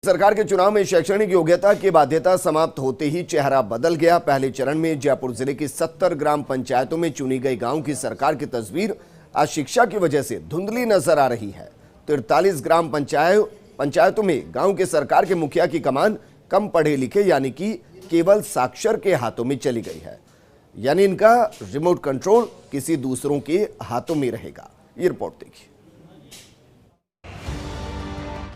सरकार के चुनाव में शैक्षणिक योग्यता की बाध्यता समाप्त होते ही चेहरा बदल गया। पहले चरण में जयपुर जिले की 70 ग्राम पंचायतों में चुनी गई गांव की सरकार की तस्वीर आज शिक्षा की वजह से धुंधली नजर आ रही है। 43 ग्राम पंचायतों में गांव के सरकार के मुखिया की कमान कम पढ़े लिखे यानी कि केवल साक्षर के हाथों में चली गई है, यानी इनका रिमोट कंट्रोल किसी दूसरों के हाथों में रहेगा। ये रिपोर्ट देखिए।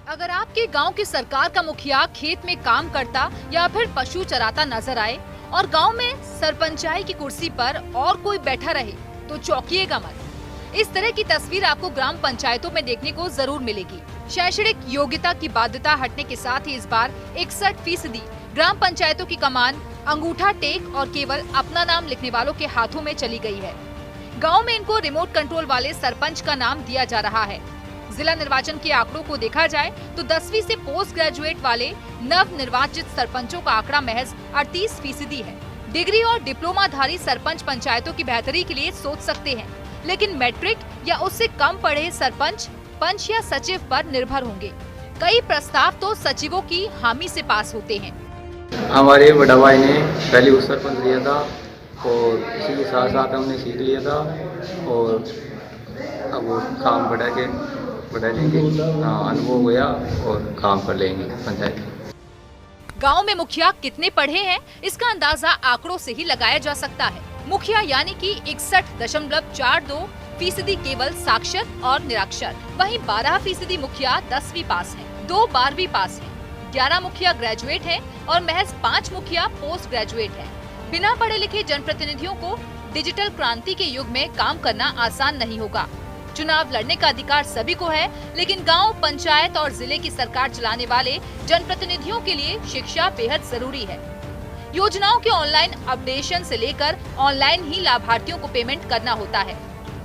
अगर आपके गांव की सरकार का मुखिया खेत में काम करता या फिर पशु चराता नजर आए और गांव में सरपंचाई की कुर्सी पर और कोई बैठा रहे तो चौंकिएगा मत। इस तरह की तस्वीर आपको ग्राम पंचायतों में देखने को जरूर मिलेगी। शैक्षणिक योग्यता की बाध्यता हटने के साथ ही इस बार 61% ग्राम पंचायतों की कमान अंगूठा टेक और केवल अपना नाम लिखने वालों के हाथों में चली गई है। गाँव में इनको रिमोट कंट्रोल वाले सरपंच का नाम दिया जा रहा है। जिला निर्वाचन के आंकड़ों को देखा जाए तो 10वीं से पोस्ट ग्रेजुएट वाले नव निर्वाचित सरपंचों का आंकड़ा महज 38% है। डिग्री और डिप्लोमाधारी सरपंच पंचायतों की बेहतरी के लिए सोच सकते हैं, लेकिन मैट्रिक या उससे कम पढ़े सरपंच पंच या सचिव पर निर्भर होंगे। कई प्रस्ताव तो सचिवों की हामी से पास होते हैं। हमारे बड़ा भाई ने पहले उस सरपंच लिया था और इसी के साथ साथ हमने सीख लिया था और अब वो काम बढ़ा लेंगे। अनुभव गया और काम कर लेंगे पंचायत। गांव में मुखिया कितने पढ़े हैं इसका अंदाजा आंकड़ों से ही लगाया जा सकता है। मुखिया यानी कि 61.42% केवल साक्षर और निरक्षर, वहीं 12% मुखिया 10वीं पास हैं, 2 12वीं पास हैं, 11 मुखिया ग्रेजुएट हैं और महज 5 मुखिया पोस्ट ग्रेजुएट हैं। बिना पढ़े लिखे जनप्रतिनिधियों को डिजिटल क्रांति के युग में काम करना आसान नहीं होगा। चुनाव लड़ने का अधिकार सभी को है, लेकिन गांव, पंचायत और जिले की सरकार चलाने वाले जनप्रतिनिधियों के लिए शिक्षा बेहद जरूरी है। योजनाओं के ऑनलाइन अपडेशन से लेकर ऑनलाइन ही लाभार्थियों को पेमेंट करना होता है।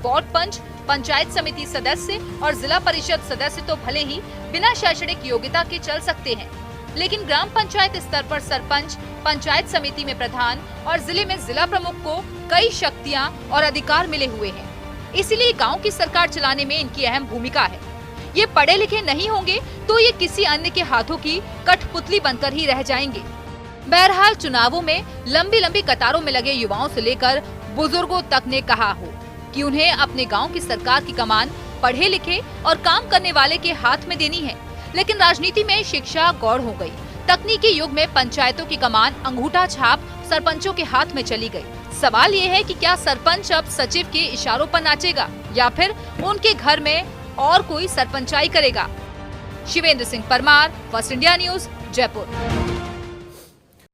वार्ड पंच, पंचायत समिति सदस्य और जिला परिषद सदस्य तो भले ही बिना शैक्षणिक योग्यता के चल सकते हैं, लेकिन ग्राम पंचायत स्तर पर सरपंच, पंचायत समिति में प्रधान और जिले में जिला प्रमुख को कई शक्तियाँ और अधिकार मिले हुए हैं। इसीलिए गांव की सरकार चलाने में इनकी अहम भूमिका है। ये पढ़े लिखे नहीं होंगे तो ये किसी अन्य के हाथों की कठपुतली बनकर ही रह जाएंगे। बहरहाल चुनावों में लंबी लंबी कतारों में लगे युवाओं से लेकर बुजुर्गों तक ने कहा हो कि उन्हें अपने गांव की सरकार की कमान पढ़े लिखे और काम करने वाले के हाथ में देनी है। लेकिन राजनीति में शिक्षा गौड़ हो गई। तकनीकी युग में पंचायतों की कमान अंगूठा छाप सरपंचों के हाथ में चली गई। सवाल ये है कि क्या सरपंच अब सचिव के इशारों पर नाचेगा या फिर उनके घर में और कोई सरपंचाई करेगा। Shivendra Singh Parmar, first India news, Jaipur.